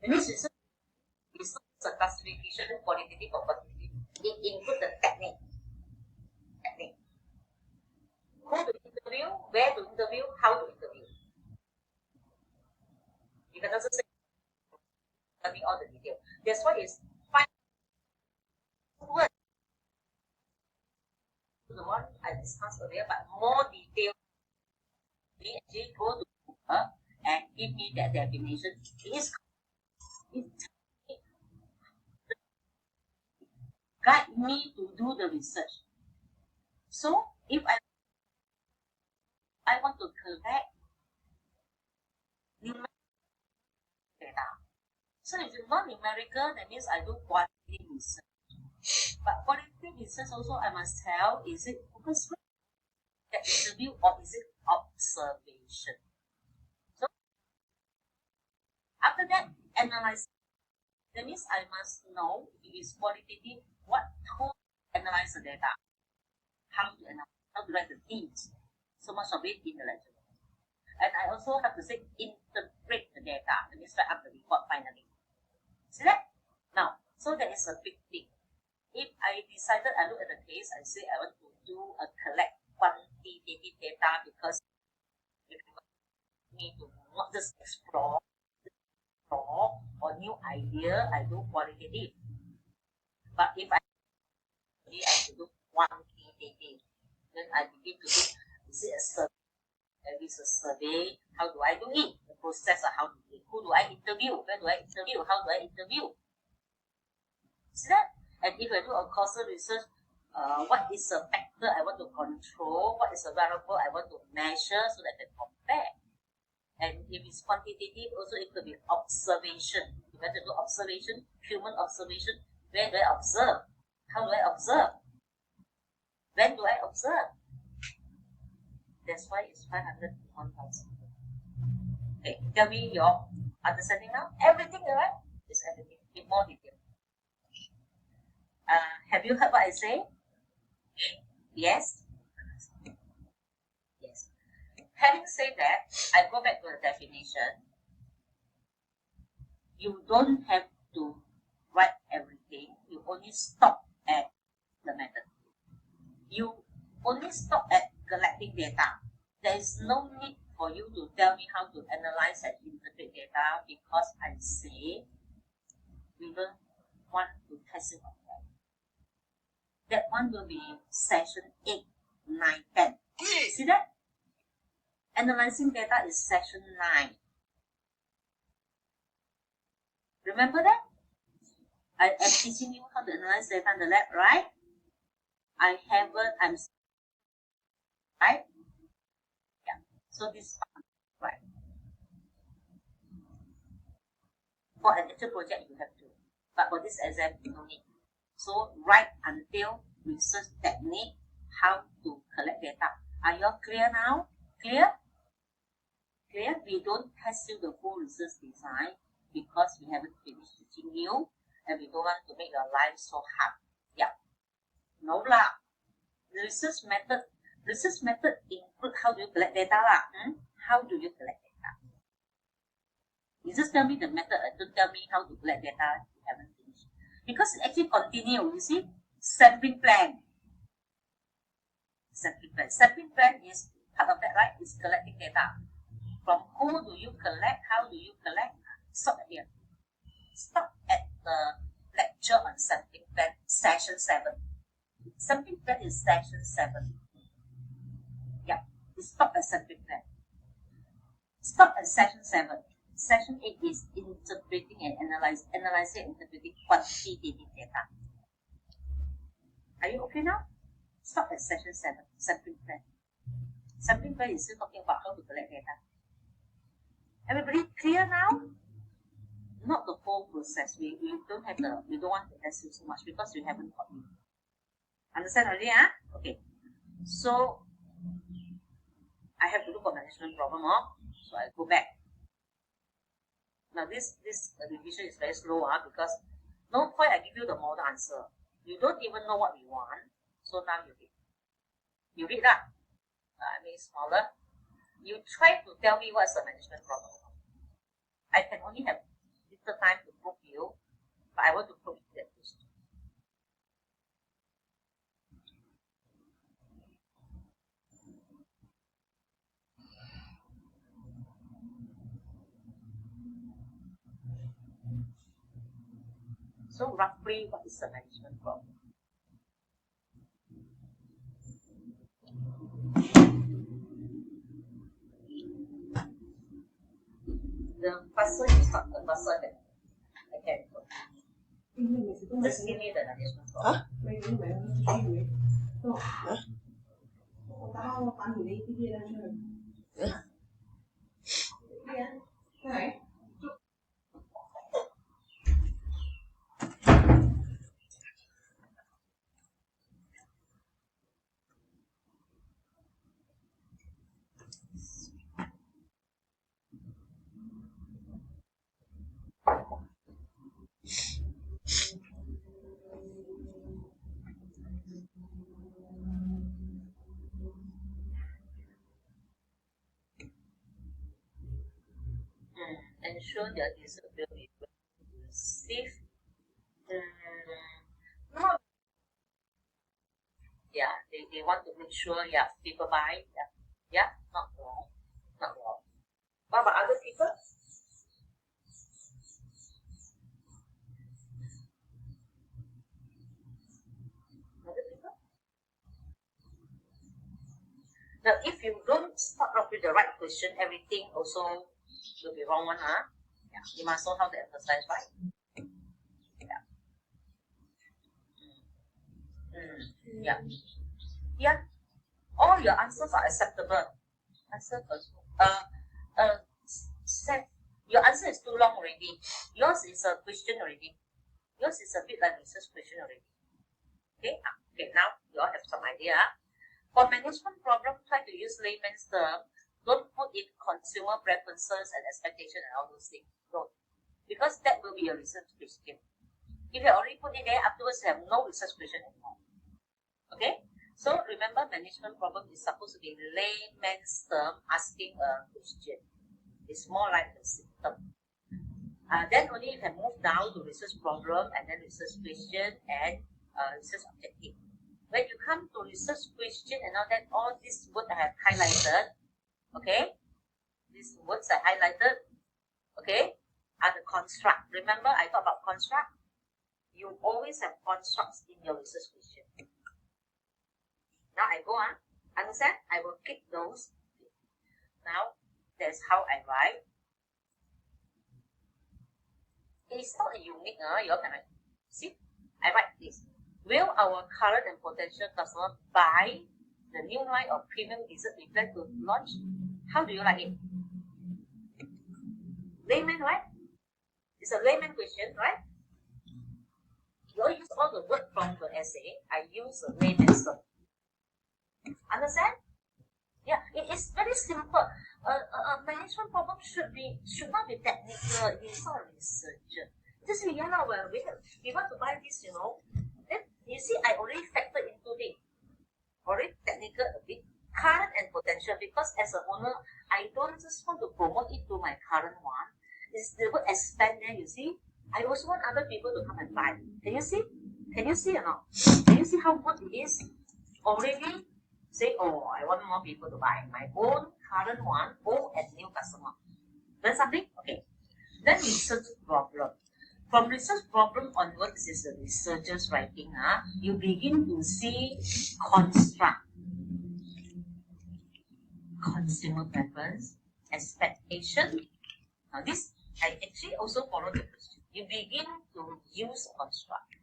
That means research is a classification, qualitative or quantitative. It includes the technique. Who to interview, where to interview, how to interview. You can also say, tell me all the detail. That's why it's five words. The one I discussed earlier, but more detail. We actually go to Google and give me that definition. It's guide me to do the research. So if I want to collect numerical data. So if it's not numerical, that means I do quantitative research. But qualitative research also I must tell, is it focus group, that interview, or is it observation? So after that, analyze. That means I must know if it's qualitative, what tool to analyze the data, how to analyze, how to write the themes. So much of it in the lecture. And I also have to say interpret the data. That means write up the report finally. See that? Now, so that is a big thing. If I decided, I look at the case, I say I want to do a collect quantitative data because you need to not just explore or new idea, I do qualitative. But if I have to do quantitative, then I begin to do, is it a survey? If it's a survey, how do I do it? The process of how to do it. Who do I interview? Where do I interview? How do I interview? See that? And if I do a causal research, what is a factor I want to control? What is a variable I want to measure so that I can compare? And if it's quantitative, also it could be observation. If I want to do observation, human observation, where do I observe? How do I observe? When do I observe? That's why it's 500 to 1,000. Okay, tell me your understanding now. Everything, right? It's everything in more detail. Have you heard what I say? Yes? Yes. Having said that, I go back to the definition. You don't have to write everything. You only stop at the method. You only stop at collecting data. There is no need for you to tell me how to analyze and interpret data because I say we don't want to test it on that. That one will be session 8, 9, 10. See that? Analyzing data is session 9. Remember that? I am teaching you how to analyze data in the lab, right? I'm right? Yeah. So this part, right? For an actual project, you have to. But for this exam, you don't need. So write until research technique, how to collect data. Are you all clear now? Clear? Clear? We don't test you the full research design because we haven't finished teaching you and we don't want to make your life so hard. Yeah. No lah. The research method include how do you collect data lah. How do you collect data? You just tell me the method and don't tell me how to collect data. You haven't finished. Because it actually continue, you see, sampling plan. Sampling plan is part of that, right? It's collecting data. From who do you collect? How do you collect? Stop here. Stop at the lecture on sampling plan, session 7. Sampling plan is session 7. Yeah, we stop at sampling plan. Stop at session 7. Session 8 is interpreting and analyzing and interpreting quantitative data. Are you okay now? Stop at session 7, sampling plan. Sampling plan is still talking about how to collect data. Everybody clear now? Not the whole process. We don't want to test you so much because we haven't taught you. Understand already, huh? Okay. So I have to look for management problem, so I go back. Now this revision is very slow, because no point I give you the model answer. You don't even know what we want. So now you read. You read that. I mean smaller. You try to tell me what's the management problem. I can only have little time to prove you, but I want to prove that question. So roughly, what is the management problem? The faster you start, the faster that I can go. Just give me the management problem. Ensure that this bill is received. No, yeah, they want to make sure, yeah, people buy, yeah, not wrong, not wrong. What about other people? Other people? Now, if you don't start off with the right question, everything also will be wrong one, huh? Yeah, you must know how to emphasize, right? Yeah. Yeah. Yeah. All your answers are acceptable. Answer first. Seth, your answer is too long already. Yours is a question already. Yours is a bit like research question already. Okay. Okay. Now you all have some idea. For management problem, try to use layman's term. Don't put in consumer preferences and expectation and all those things. Don't, because that will be a research question. If you already put it there, afterwards you have no research question anymore. Okay? So remember, management problem is supposed to be layman's term asking a question. It's more like the symptom. Then only you can move down to research problem and then research question and research objective. When you come to research question and all these words I have highlighted, okay? These words I highlighted, okay, are the construct. Remember, I talked about construct. You always have constructs in your research question. Now I go on. Understand? I will keep those. Now, that's how I write. It's not unique, you all can see. I write this. Will our current and potential customer buy the new line of premium dessert we plan to launch? How do you like it? Layman, right? It's a layman question, right? You all use all the word from the essay. I use a layman's term. Understand? Yeah, it is very simple. A management problem should not be technical. It's not a researcher. Just we want to buy this, Then you see, I already factored into the already technical a bit, current and potential, because as an owner, I don't just want to promote it to my current one. It's the word expand there, you see. I also want other people to come and buy. Can you see? Can you see or not? Can you see how good it is? Already say, oh, I want more people to buy. My own current one, old and new customer. Learn something? Okay. Then research problem. From research problem onwards is the researcher's writing. You begin to see construct. Consumer preference, expectation. Now this, I actually also follow the question. You begin to use construct.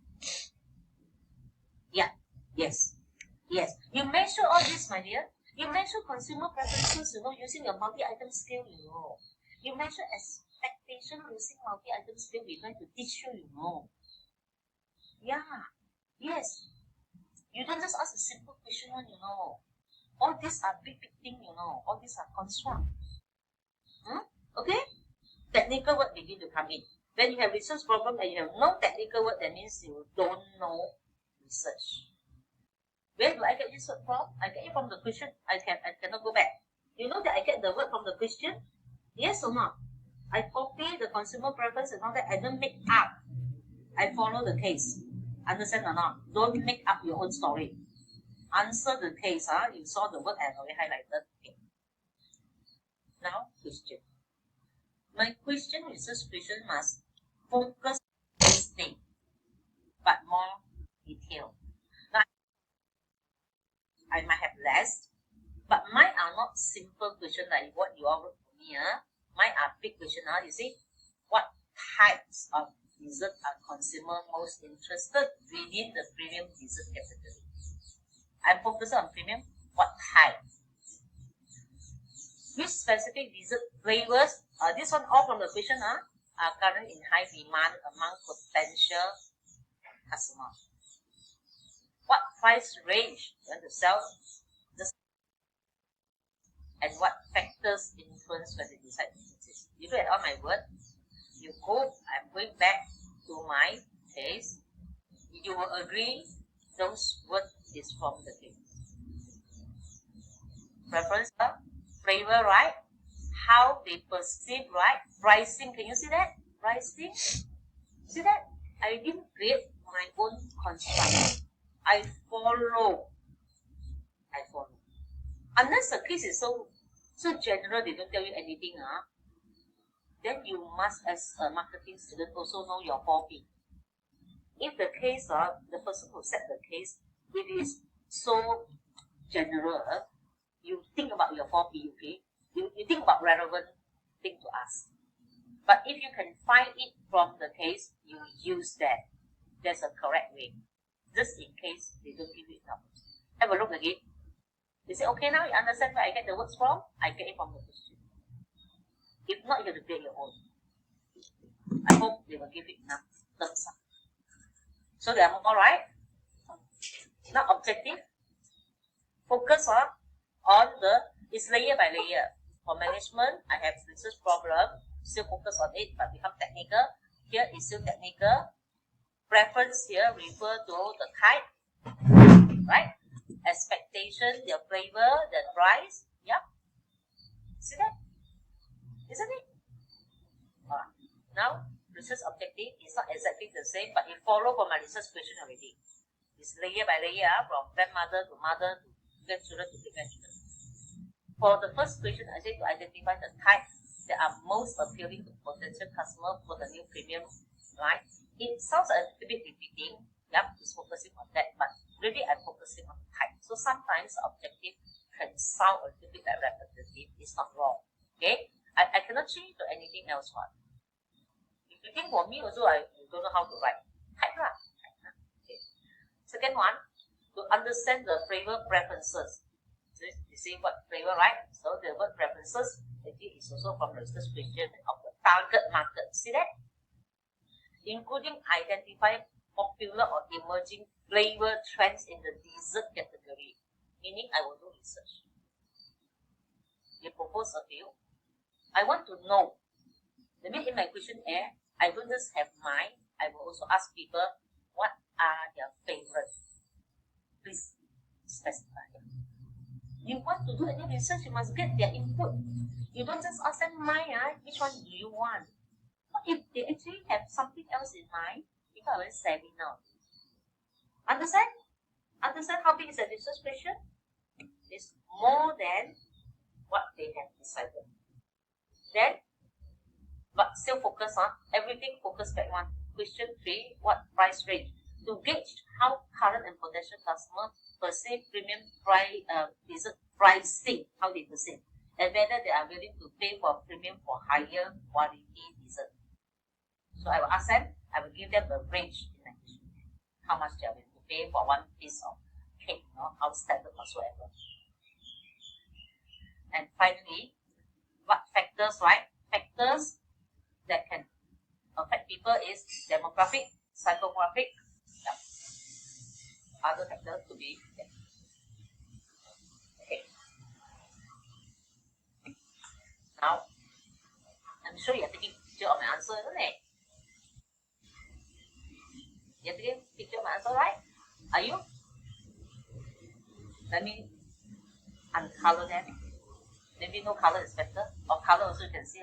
Yeah. Yes. Yes. You measure all this, my dear. You measure consumer preferences, using a multi-item scale, You measure expectation using multi-item scale. We're going to teach you, Yeah. Yes. You don't just ask a simple question, All these are big things, All these are construct. Okay? Technical word begin to come in. When you have research problem and you have no technical word, that means you don't know research. Where do I get this word from? I get it from the question. I cannot go back. You know that I get the word from the question? Yes or not? I copy the consumer preference and all that. I don't make up. I follow the case. Understand or not? Don't make up your own story. Answer the case. You saw the word I already highlighted. Okay. Now, question. My question, research question must focus on this thing, but more detailed. Now, I might have less, but mine are not simple question like what you all wrote for me. Mine are big question. You see, what types of dessert are consumer most interested within the premium dessert category? I'm focused on premium. What type? Which specific dessert flavors? This one all from the question are currently in high demand among potential customers. What price range you want to sell this, and what factors influence when they decide to purchase? You look at all my words. You go. I'm going back to my case. You will agree those words is from the case. Preference, flavor, right? How they perceive, right? Pricing, can you see that? Pricing, see that? I didn't create my own construct. I follow. Unless the case is so general, they don't tell you anything, then you must, as a marketing student, also know your 4P. If the case, the person who set the case, if it is so general, you think about your 4P, okay? You think about relevant thing to ask. But if you can find it from the case, you use that. That's a correct way. Just in case they don't give you enough. Have a look again. You say, okay, now you understand where I get the words from? I get it from the question. If not, you have to create your own. I hope they will give it enough thumbs up. So they are all right. Now objective. Focus on it's layer by layer. For management, I have research problem. Still focus on it, but become technical. Here is still technical. Preference here refer to the type, right? Expectation, their flavor, the price. Yep. See that? Isn't it? Now, research objective is not exactly the same, but it follow from my research question already. It's layer by layer, from grandmother to mother to grandchildren to grandchildren. For the first question, I say to identify the type that are most appealing to potential customer for the new premium line. It sounds a little bit repeating. Yep, it's focusing on that, but really I'm focusing on the type. So sometimes the objective can sound a little bit like repetitive. It's not wrong. Okay? I cannot change to anything else. If you think for me also, I don't know how to write. Type lah. Okay. Second one, to understand the flavor preferences. So you see what flavor, right? So the word preferences again is also from the research question of the target market. See that? Including identify popular or emerging flavor trends in the dessert category. Meaning I will do research. You propose a few. I want to know. That means in my questionnaire, I don't just have mine. I will also ask people what are their favorites. Please specify. You want to do any research, you must get their input. You don't just ask them mine, which one do you want? What if they actually have something else in mind? People are very savvy now. Understand? Understand how big is the research question? It's more than what they have decided. Then, but still focus on everything. Focus back on question 3. What price range? To gauge how current and potential customers perceive premium dessert pricing, how they perceive, and whether they are willing to pay for premium for higher quality dessert. So I will ask them. I will give them a range in my questionnaire. How much they are willing to pay for one piece of cake, how standard whatsoever. And finally, what factors, right? Factors that can affect people is demographic, psychographic, other factors to be there. Okay. Now, I'm sure you're taking a picture of my answer, isn't it? You're taking a picture of my answer, right? Are you? Let me uncolor them. Maybe no color is better. Or color also you can see.